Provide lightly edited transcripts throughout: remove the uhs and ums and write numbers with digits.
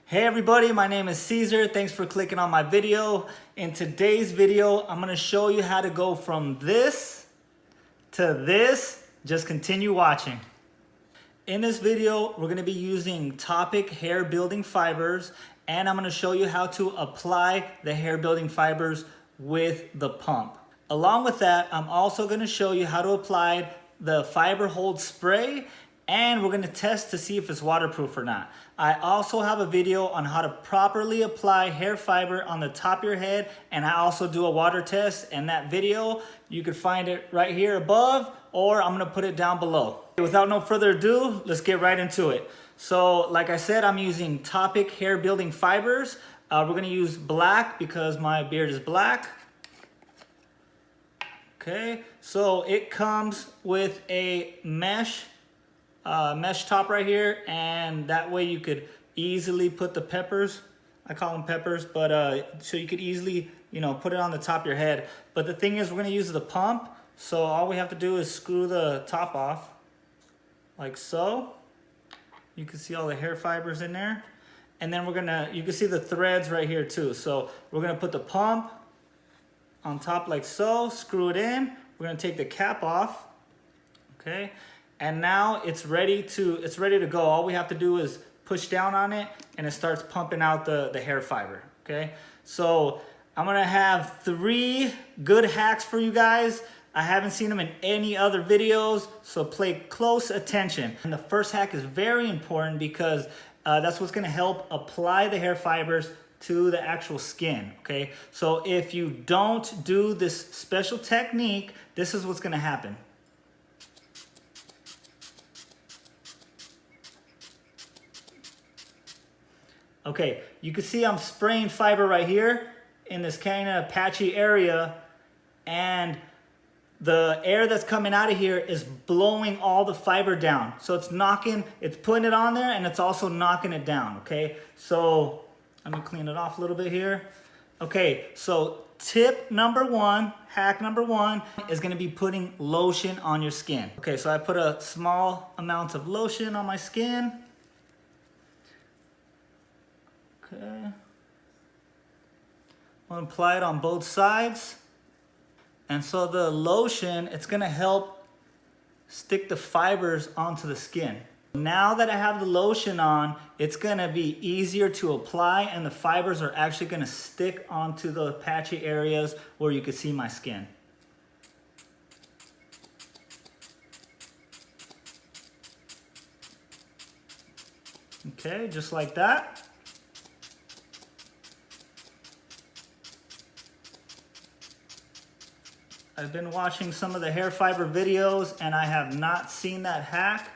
Hey everybody, my name is Caesar. Thanks for clicking on my video. In today's video, I'm gonna show you how to go from this to this. Just continue watching. In this video, we're gonna be using Toppik hair building fibers, and I'm gonna show you how to apply the hair building fibers with the pump. Along with that, I'm also gonna show you how to apply the fiber hold spray, and we're gonna test to see if it's waterproof or not. I also have a video on how to properly apply hair fiber on the top of your head, and I also do a water test, and that video, you can find it right here above, or I'm gonna put it down below. Without no further ado, let's get right into it. So like I said, I'm using Toppik hair building fibers. We're gonna use black because my beard is black. Okay, so it comes with a mesh top right here, and that way you could easily put the peppers. I call them peppers, but so you could easily, put it on the top of your head. But the thing is, we're gonna use the pump, so all we have to do is screw the top off, like so. You can see all the hair fibers in there, and then you can see the threads right here too. So we're gonna put the pump on top like so, screw it in. We're gonna take the cap off, okay? And now it's ready to go. All we have to do is push down on it and it starts pumping out the hair fiber, okay? So I'm gonna have 3 good hacks for you guys. I haven't seen them in any other videos, so pay close attention. And the first hack is very important because that's what's gonna help apply the hair fibers to the actual skin, okay? So if you don't do this special technique, this is what's gonna happen. Okay, you can see I'm spraying fiber right here in this kind of patchy area, and the air that's coming out of here is blowing all the fiber down. So it's putting it on there, and it's also knocking it down, okay? So let me clean it off a little bit here. Okay, so hack number one is gonna be putting lotion on your skin. Okay, so I put a small amount of lotion on my skin. Okay. I'm gonna apply it on both sides. And so the lotion, it's gonna help stick the fibers onto the skin. Now that I have the lotion on, it's gonna be easier to apply, and the fibers are actually gonna stick onto the patchy areas where you can see my skin. Okay, just like that. I've been watching some of the hair fiber videos and I have not seen that hack.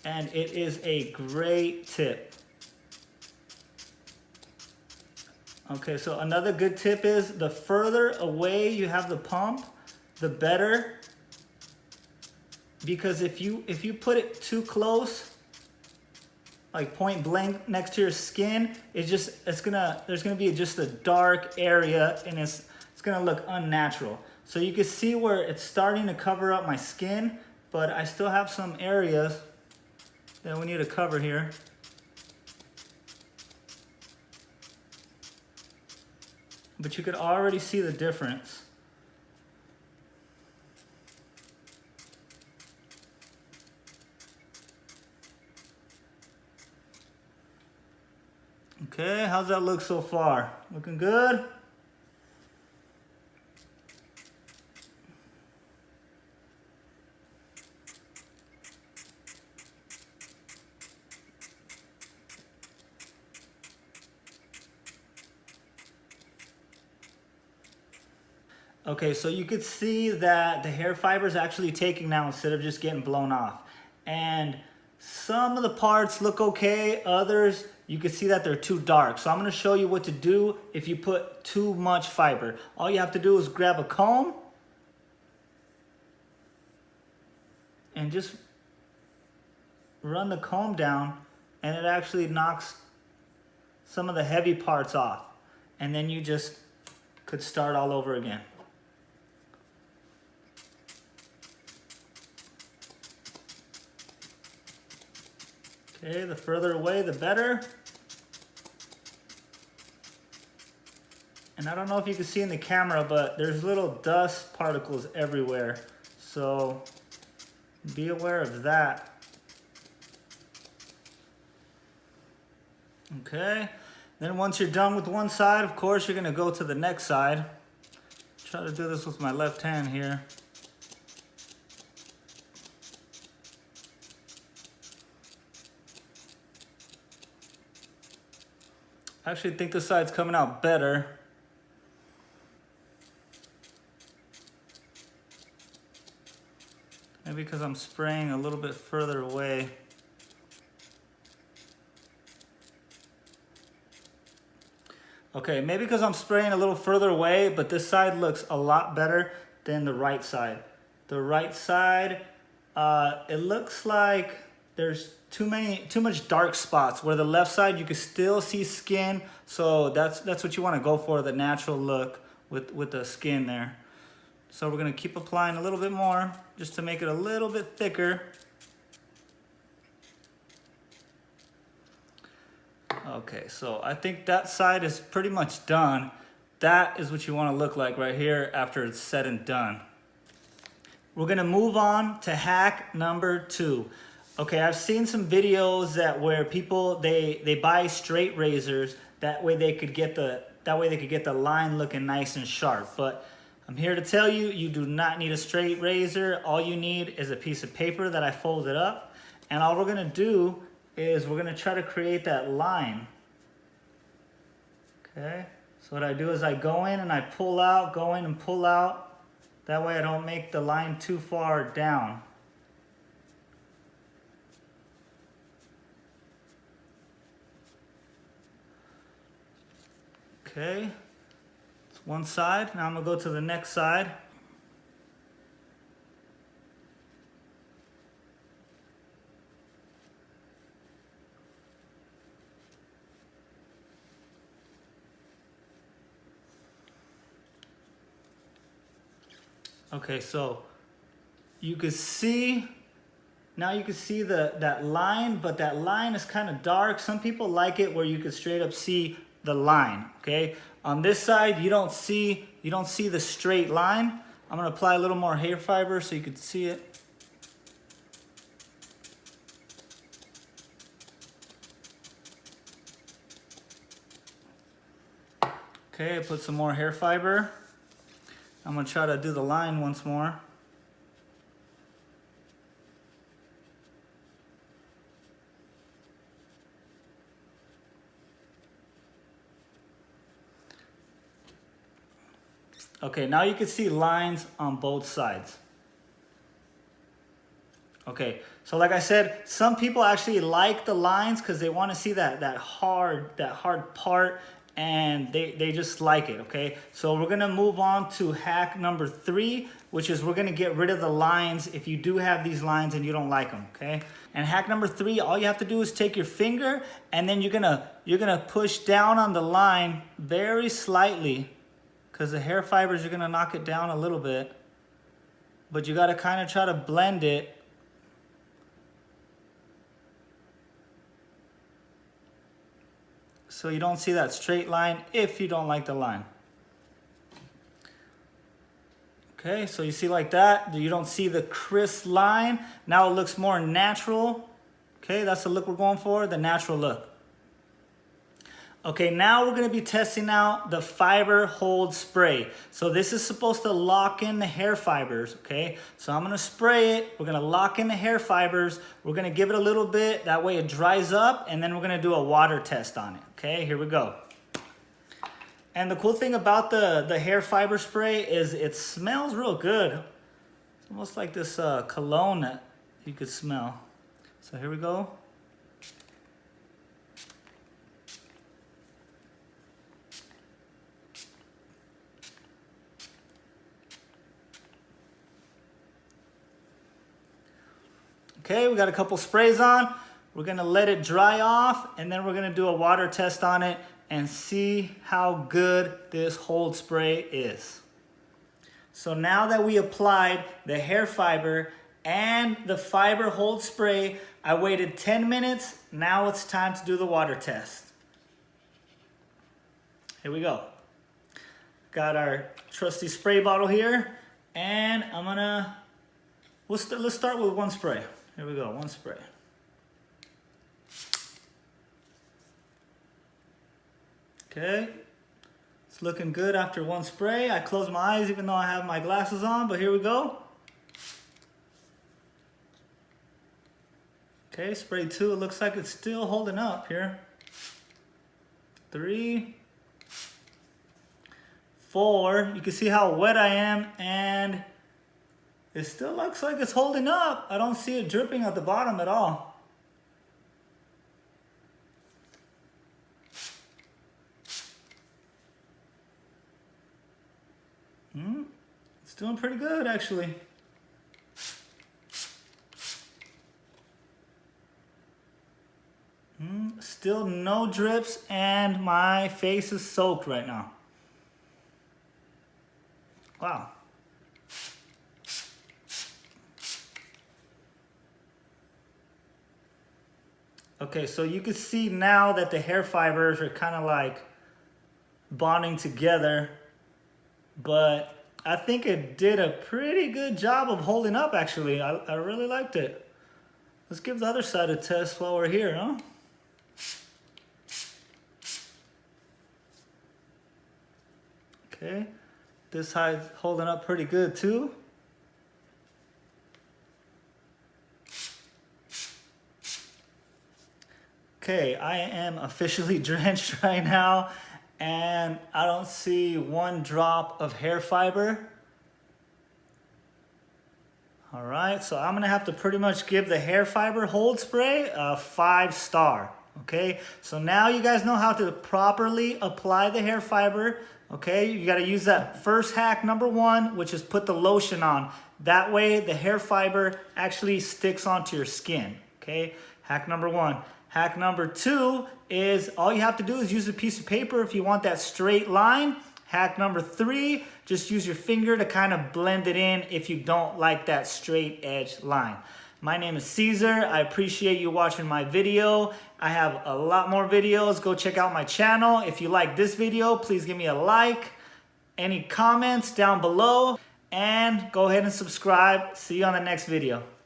And it is a great tip. Okay, so another good tip is the further away you have the pump, the better. Because if you put it too close, like point blank next to your skin, there's gonna be just a dark area, and it's gonna look unnatural. So you can see where it's starting to cover up my skin, but I still have some areas that we need to cover here. But you could already see the difference. Okay, how's that look so far? Looking good? Okay, so you could see that the hair fiber is actually taking now instead of just getting blown off. And some of the parts look okay, others you can see that they're too dark. So I'm gonna show you what to do if you put too much fiber. All you have to do is grab a comb and just run the comb down, and it actually knocks some of the heavy parts off. And then you just could start all over again. Okay, the further away, the better. And I don't know if you can see in the camera, but there's little dust particles everywhere. So be aware of that. Okay, then once you're done with one side, of course, you're gonna go to the next side. Try to do this with my left hand here. I actually think this side's coming out better. Maybe because I'm spraying a little bit further away. Okay, maybe because I'm spraying a little further away, but this side looks a lot better than the right side. The right side, it looks like there's too much dark spots, where the left side you can still see skin. So that's what you want to go for, the natural look with the skin there. So we're gonna keep applying a little bit more just to make it a little bit thicker. Okay, so I think that side is pretty much done. That is what you want to look like right here after it's said and done. We're gonna move on to hack number 2. Okay, I've seen some videos where people they buy straight razors, that way they could get the line looking nice and sharp. But I'm here to tell you, you do not need a straight razor. All you need is a piece of paper that I folded up, and all we're gonna do is we're gonna try to create that line. Okay, so what I do is I go in and I pull out, go in and pull out. That way I don't make the line too far down. Okay, it's one side. Now I'm gonna go to the next side. Okay, so you can see, now you can see that line, but that line is kind of dark. Some people like it where you can straight up see the line, okay? On this side, you don't see the straight line. I'm gonna apply a little more hair fiber so you can see it. Okay, I put some more hair fiber. I'm gonna try to do the line once more. Okay, now you can see lines on both sides. Okay, so like I said, some people actually like the lines because they want to see that hard part, and they just like it, okay? So we're gonna move on to hack number 3, which is we're gonna get rid of the lines if you do have these lines and you don't like them, okay? And hack number 3, all you have to do is take your finger and then you're gonna push down on the line very slightly, because the hair fibers are gonna knock it down a little bit, but you gotta kind of try to blend it. So you don't see that straight line if you don't like the line. Okay, so you see like that, you don't see the crisp line. Now it looks more natural. Okay, that's the look we're going for, the natural look. Okay, now we're gonna be testing out the fiber hold spray. So this is supposed to lock in the hair fibers, okay? So I'm gonna spray it, we're gonna lock in the hair fibers, we're gonna give it a little bit, that way it dries up, and then we're gonna do a water test on it, okay? Here we go. And the cool thing about the hair fiber spray is it smells real good. It's almost like this cologne that you could smell. So here we go. Okay, we got a couple sprays on. We're gonna let it dry off, and then we're gonna do a water test on it and see how good this hold spray is. So now that we applied the hair fiber and the fiber hold spray, I waited 10 minutes. Now it's time to do the water test. Here we go. Got our trusty spray bottle here, and let's start with one spray. Here we go, one spray. Okay, it's looking good after one spray. I closed my eyes even though I have my glasses on, but here we go. Okay, spray 2, it looks like it's still holding up here. 3, 4, you can see how wet I am, and it still looks like it's holding up. I don't see it dripping at the bottom at all. It's doing pretty good actually. Still no drips, and my face is soaked right now. Wow. Okay, so you can see now that the hair fibers are kind of like bonding together, but I think it did a pretty good job of holding up actually. I really liked it. Let's give the other side a test while we're here, huh? Okay, this side's holding up pretty good too. Okay, I am officially drenched right now, and I don't see one drop of hair fiber. All right, so I'm gonna have to pretty much give the hair fiber hold spray a 5-star. Okay, so now you guys know how to properly apply the hair fiber. Okay, you gotta use that first hack number 1, which is put the lotion on. That way the hair fiber actually sticks onto your skin. Okay, hack number 1. Hack number 2 is all you have to do is use a piece of paper if you want that straight line. Hack number 3, just use your finger to kind of blend it in if you don't like that straight edge line. My name is Caesar. I appreciate you watching my video. I have a lot more videos. Go check out my channel. If you like this video, please give me a like. Any comments down below, and go ahead and subscribe. See you on the next video.